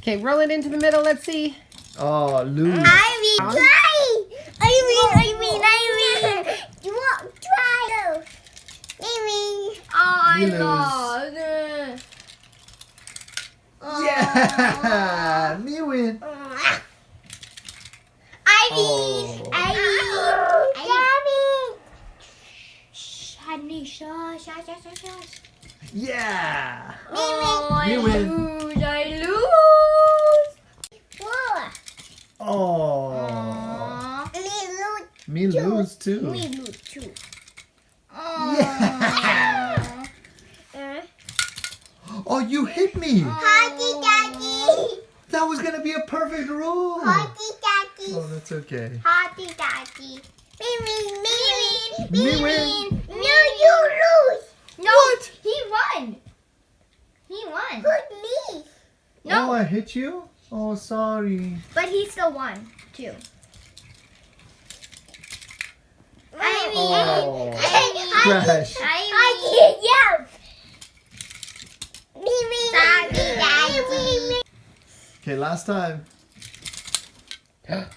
Okay, roll it into the middle. Let's see. Oh, lose. Irene, try. Irene. You want try? Irene. Oh, I You lose. lost. Yeah, me win. Irene. Oh. Irene. Honey, shush. Yeah. Oh, I You win. lose. I lose. Oh. Me lose too. Me lose too. Yeah. Oh, you hit me. Huggy Daddy. That was gonna be a perfect roll. Huggy Daddy. Oh, that's okay. Huggy Daddy. Me Me win. No, you lose. No, What? he won. He won. Put me. No. Oh, I hit you? Oh, sorry. But he still won, too. Oh. Huggy. Crash. Huggy. Yeah. Daddy. Okay, last time. Daddy.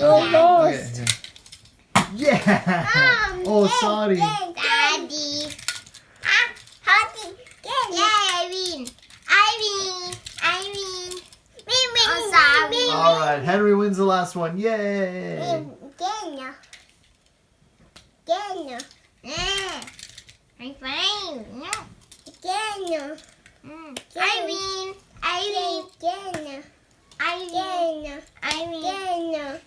Okay. Yeah. Oh, sorry. Daddy. Huggy. Irene. Oh, sorry. All right, Henry wins the last one. Yay. I'm fine. Irene.